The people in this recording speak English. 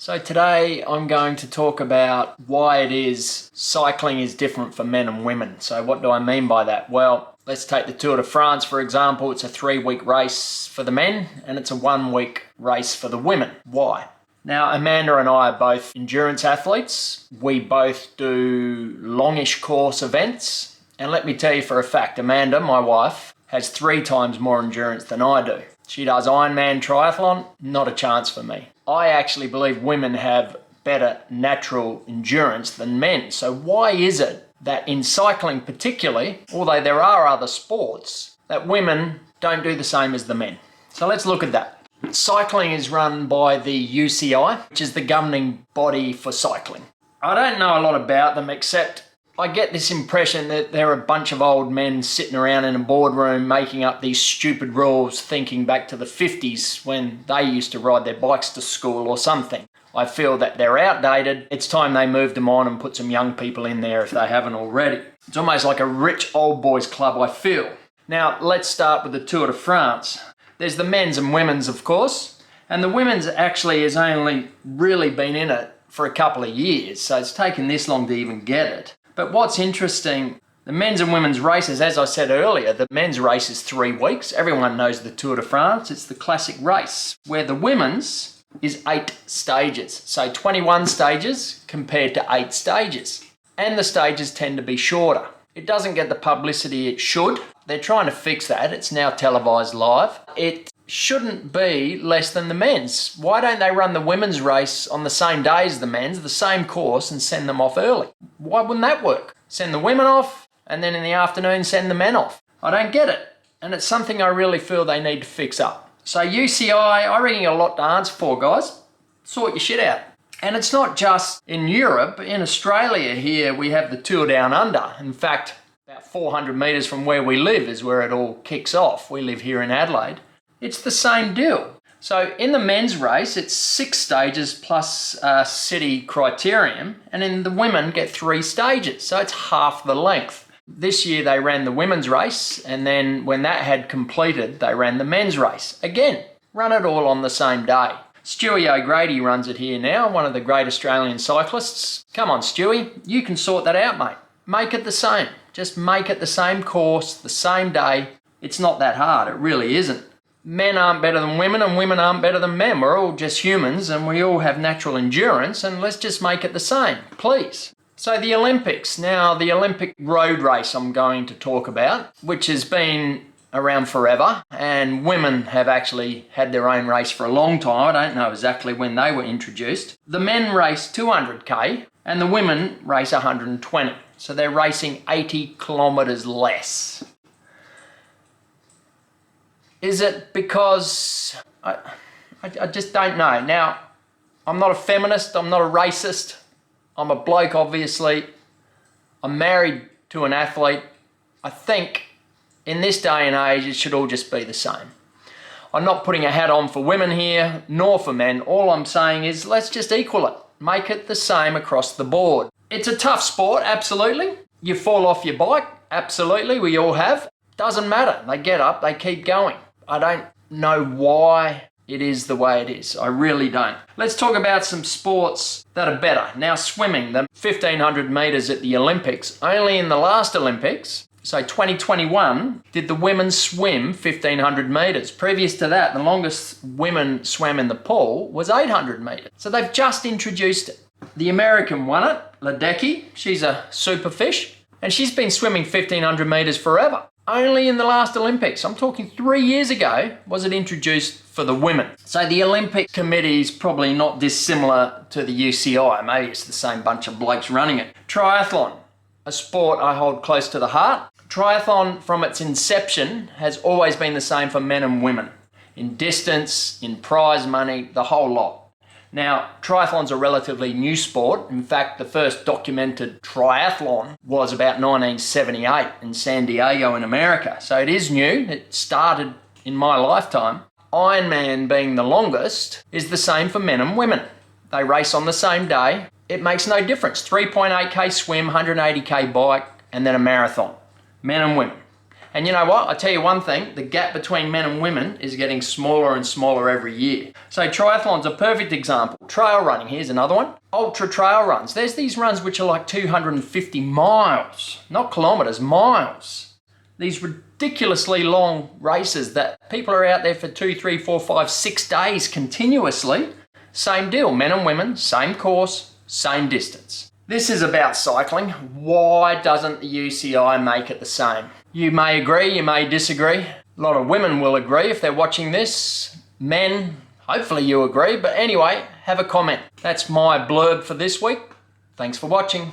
So today I'm going to talk about why it is cycling is different for men and women. So what do I mean by that? Well, let's take the Tour de France for example. It's a 3-week race for the men and it's a 1-week race for the women. Why? Now, Amanda and I are both endurance athletes. We both do longish course events. And let me tell you for a fact, Amanda, my wife, has 3 times more endurance than I do. She does Ironman triathlon, not a chance for me. I actually believe women have better natural endurance than men. So why is it that in cycling particularly, although there are other sports, that women don't do the same as the men? So let's look at that. Cycling is run by the UCI, which is the governing body for cycling. I don't know a lot about them except I get this impression that they're a bunch of old men sitting around in a boardroom making up these stupid rules, thinking back to the 50s when they used to ride their bikes to school or something. I feel that they're outdated. It's time they moved them on and put some young people in there if they haven't already. It's almost like a rich old boys club, I feel. Now, let's start with the Tour de France. There's the men's and women's, of course, and the women's actually has only really been in it for a couple of years, so it's taken this long to even get it. But what's interesting, the men's and women's races, as I said earlier, the men's race is 3 weeks. Everyone knows the Tour de France. It's the classic race, where the women's is 8 stages. So 21 stages compared to 8 stages. And the stages tend to be shorter. It doesn't get the publicity it should. They're trying to fix that. It's now televised live. It shouldn't be less than the men's. Why don't they run the women's race on the same day as the men's, the same course, and send them off early? Why wouldn't that work? Send the women off, and then in the afternoon send the men off. I don't get it. And it's something I really feel they need to fix up. So UCI, I reckon you got a lot to answer for, guys. Sort your shit out. And it's not just in Europe. In Australia here, we have the Tour Down Under. In fact, about 400 metres from where we live is where it all kicks off. We live here in Adelaide. It's the same deal. So in the men's race, it's 6 stages plus city criterium, and then the women get 3 stages, so it's half the length. This year they ran the women's race, and then when that had completed, they ran the men's race. Again, run it all on the same day. Stewie O'Grady runs it here now, one of the great Australian cyclists. Come on, Stewie, you can sort that out, mate. Make it the same. Just make it the same course, the same day. It's not that hard, it really isn't. Men aren't better than women and women aren't better than men. We're all just humans and we all have natural endurance, and let's just make it the same, please. So the Olympics. Now the Olympic road race I'm going to talk about, which has been around forever, and women have actually had their own race for a long time. I don't know exactly when they were introduced. The men race 200k and the women race 120. So they're racing 80 kilometres less. Is it because, I just don't know. Now, I'm not a feminist, I'm not a racist, I'm a bloke obviously, I'm married to an athlete. I think in this day and age it should all just be the same. I'm not putting a hat on for women here, nor for men. All I'm saying is let's just equal it. Make it the same across the board. It's a tough sport, absolutely. You fall off your bike, absolutely, we all have. Doesn't matter, they get up, they keep going. I don't know why it is the way it is. I really don't. Let's talk about some sports that are better. Now swimming, the 1500 metres at the Olympics. Only in the last Olympics, so 2021, did the women swim 1500 metres. Previous to that, the longest women swam in the pool was 800 metres. So they've just introduced it. The American won it, Ledecky. She's a super fish, and she's been swimming 1500 metres forever. Only in the last Olympics, I'm talking 3 years ago, was it introduced for the women. So the Olympic committee is probably not dissimilar to the UCI. Maybe it's the same bunch of blokes running it. Triathlon, a sport I hold close to the heart. Triathlon from its inception has always been the same for men and women. In distance, in prize money, the whole lot. Now, triathlon's a relatively new sport. In fact, the first documented triathlon was about 1978 in San Diego in America. So it is new. It started in my lifetime. Ironman being the longest is the same for men and women. They race on the same day. It makes no difference. 3.8k swim, 180k bike, and then a marathon. Men and women. And you know what? I tell you one thing, the gap between men and women is getting smaller and smaller every year. So triathlon's a perfect example. Trail running, here's another one. Ultra trail runs. There's these runs which are like 250 miles, not kilometers, miles. These ridiculously long races that people are out there for 2, 3, 4, 5, 6 days continuously. Same deal, men and women, same course, same distance. This is about cycling. Why doesn't the UCI make it the same? You may agree, you may disagree. A lot of women will agree if they're watching this. Men, hopefully you agree. But anyway, have a comment. That's my blurb for this week. Thanks for watching.